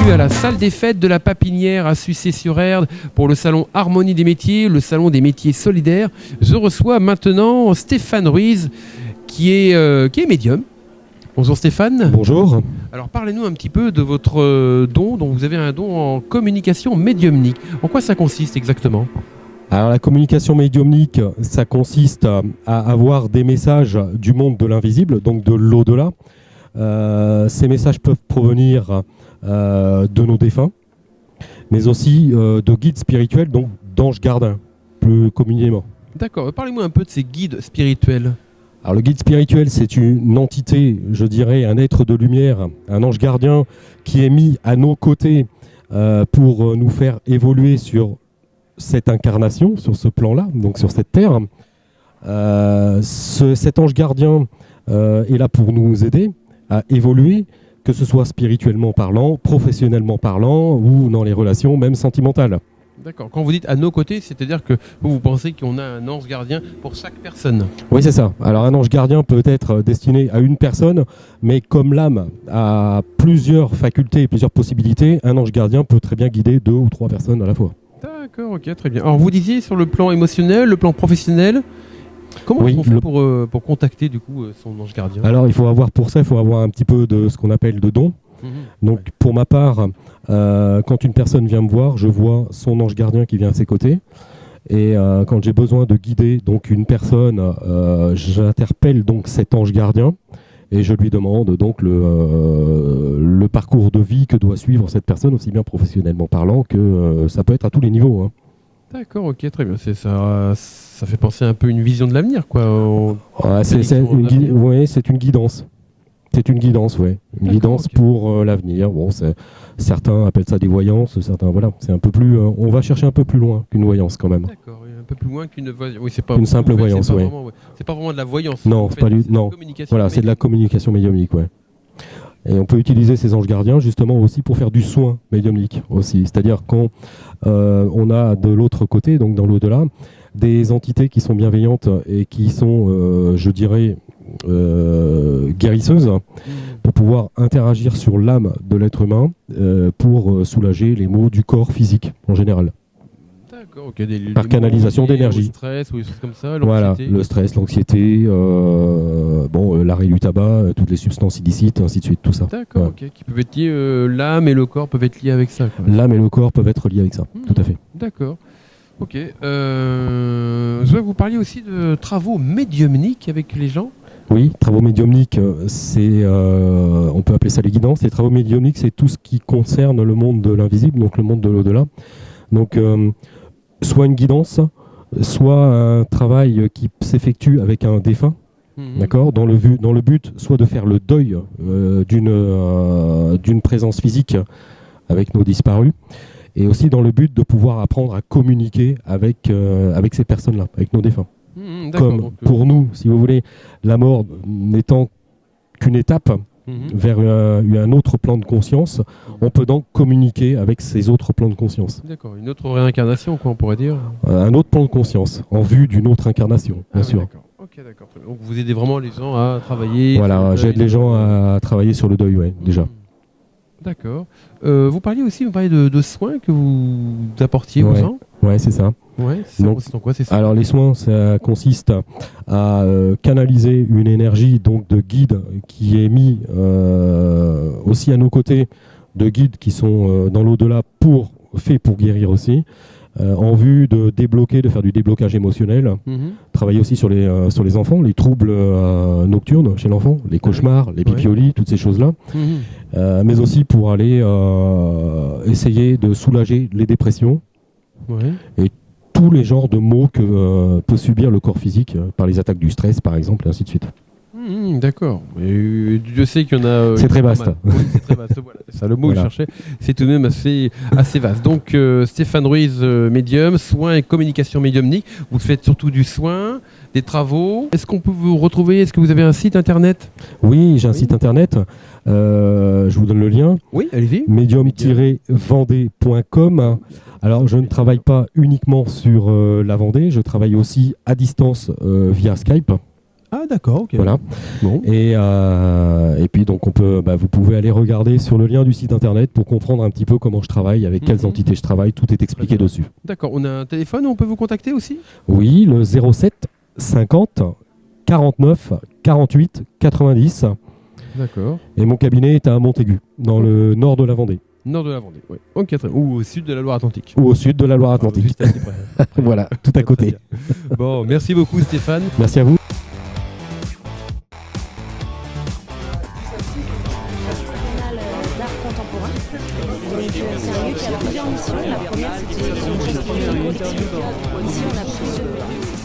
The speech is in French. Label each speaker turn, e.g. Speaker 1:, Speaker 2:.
Speaker 1: bienvenue à la salle des fêtes de la Papinière à Sucé-sur-Erdre pour le salon Harmonie des métiers, le salon des métiers solidaires. Je reçois maintenant Stéphane Ruiz qui est médium. Bonjour Stéphane.
Speaker 2: Bonjour.
Speaker 1: Alors parlez-nous un petit peu de votre don, dont vous avez un don en communication médiumnique. En quoi ça consiste exactement ?
Speaker 2: Alors la communication médiumnique, ça consiste à avoir des messages du monde de l'invisible, donc de l'au-delà. Ces messages peuvent provenir de nos défunts, mais aussi de guides spirituels, donc d'anges gardiens, plus communément.
Speaker 1: D'accord, parlez-moi un peu de ces guides spirituels.
Speaker 2: Alors le guide spirituel, c'est une entité, je dirais, un être de lumière, un ange gardien qui est mis à nos côtés pour nous faire évoluer sur cette incarnation, sur ce plan-là, donc sur cette terre. Cet ange gardien est là pour nous aider à évoluer, que ce soit spirituellement parlant, professionnellement parlant ou dans les relations même sentimentales.
Speaker 1: D'accord. Quand vous dites à nos côtés, c'est-à-dire que vous pensez qu'on a un ange gardien pour chaque personne ?
Speaker 2: Oui, c'est ça. Alors un ange gardien peut être destiné à une personne, mais comme l'âme a plusieurs facultés et plusieurs possibilités, un ange gardien peut très bien guider 2 ou 3 personnes à la fois.
Speaker 1: D'accord, ok, très bien. Alors vous disiez sur le plan émotionnel, le plan professionnel, comment on fait pour contacter du coup son ange gardien ?
Speaker 2: Alors il faut avoir un petit peu de ce qu'on appelle de don. Donc pour ma part, quand une personne vient me voir, je vois son ange gardien qui vient à ses côtés. Et quand j'ai besoin de guider donc une personne, j'interpelle donc cet ange gardien et je lui demande donc le parcours de vie que doit suivre cette personne, aussi bien professionnellement parlant que ça peut être à tous les niveaux. Hein.
Speaker 1: D'accord, ok, très bien. Ça fait penser un peu à une vision de l'avenir, quoi.
Speaker 2: C'est une guidance. C'est une guidance, oui. Une guidance pour l'avenir. Bon, certains appellent ça des voyances, certains, voilà. C'est un peu plus. On va chercher un peu plus loin qu'une voyance quand même.
Speaker 1: D'accord, un peu plus loin qu'une voyance. Oui, c'est pas
Speaker 2: une simple voyance, oui.
Speaker 1: C'est pas vraiment de la voyance.
Speaker 2: Non, c'est pas du. Non. Voilà, c'est de la communication médiumnique, ouais. Et on peut utiliser ces anges gardiens justement aussi pour faire du soin médiumnique aussi. C'est-à-dire quand on a de l'autre côté, donc dans l'au-delà, des entités qui sont bienveillantes et qui sont, je dirais, guérisseuses pour pouvoir interagir sur l'âme de l'être humain pour soulager les maux du corps physique en général.
Speaker 1: D'accord, ok.
Speaker 2: Par canalisation d'énergie.
Speaker 1: Le stress ou des choses comme ça,
Speaker 2: voilà, le stress, l'anxiété, l'arrêt du tabac, toutes les substances illicites, ainsi de suite, tout ça.
Speaker 1: D'accord, ok. Qui peuvent être liés, l'âme et le corps peuvent être liés avec ça. Quoi.
Speaker 2: L'âme et le corps peuvent être liés avec ça, tout à fait.
Speaker 1: D'accord. Ok. Je voulais vous parler aussi de travaux médiumniques avec les gens.
Speaker 2: Oui, travaux médiumniques, on peut appeler ça les guidances. Les travaux médiumniques, c'est tout ce qui concerne le monde de l'invisible, donc le monde de l'au-delà. Donc, soit une guidance, soit un travail qui s'effectue avec un défunt, d'accord, dans le but soit de faire le deuil d'une présence physique avec nos disparus, et aussi dans le but de pouvoir apprendre à communiquer avec ces personnes-là, avec nos défunts. Comme pour nous, si vous voulez, la mort n'étant qu'une étape vers un autre plan de conscience, on peut donc communiquer avec ces autres plans de conscience.
Speaker 1: D'accord, une autre réincarnation, quoi, on pourrait dire.
Speaker 2: Un autre plan de conscience, en vue d'une autre incarnation, bien sûr.
Speaker 1: D'accord. Ok, d'accord. Donc vous aidez vraiment les gens à travailler.
Speaker 2: Voilà, j'aide les gens à travailler sur le deuil, ouais, déjà.
Speaker 1: D'accord. Vous parliez de soins que vous apportiez aux gens.
Speaker 2: Ouais, c'est ça.
Speaker 1: Ouais, ça consiste en quoi, c'est ça ?
Speaker 2: Alors les soins, ça consiste à canaliser une énergie donc de guide qui est mis aussi à nos côtés, de guides qui sont dans l'au-delà faits pour guérir aussi, en vue de débloquer, de faire du déblocage émotionnel, travailler aussi sur les enfants, les troubles nocturnes chez l'enfant, les cauchemars, les pipiolies, toutes ces choses-là, mais aussi pour aller essayer de soulager les dépressions et tous les genres de maux que peut subir le corps physique par les attaques du stress, par exemple, et ainsi de suite.
Speaker 1: D'accord. Je sais qu'il y en a.
Speaker 2: C'est très vaste.
Speaker 1: Oui, c'est très vaste. Voilà, c'est ça le mot que je cherchais. C'est tout de même assez vaste. Donc, Stéphane Ruiz, médium, soins et communication médiumnique. Vous faites surtout du soin, des travaux. Est-ce qu'on peut vous retrouver ? Est-ce que vous avez un site internet ?
Speaker 2: Oui, j'ai un site internet. Je vous donne le lien.
Speaker 1: Oui, allez-y.
Speaker 2: Medium-vendée.com. Alors, je ne travaille pas uniquement sur la Vendée. Je travaille aussi à distance via Skype.
Speaker 1: Ah d'accord, ok.
Speaker 2: Voilà.
Speaker 1: Bon.
Speaker 2: Et puis donc vous pouvez aller regarder sur le lien du site internet pour comprendre un petit peu comment je travaille, avec quelles entités je travaille, tout est expliqué dessus.
Speaker 1: D'accord, on a un téléphone où on peut vous contacter aussi?
Speaker 2: Oui, le 07 50 49 48 90.
Speaker 1: D'accord.
Speaker 2: Et mon cabinet est à Montaigu, dans le nord de la Vendée.
Speaker 1: Nord de la Vendée, oui. Ok, très bien. Ou au sud de la Loire-Atlantique.
Speaker 2: Ou au sud de la Loire-Atlantique.
Speaker 1: Juste assez près.
Speaker 2: Voilà, tout à côté.
Speaker 1: Bon, merci beaucoup Stéphane.
Speaker 2: Merci à vous.
Speaker 3: D'art contemporain. Donc c'est un lieu qui a plusieurs missions. La première, c'est une mission. Ici, on a plusieurs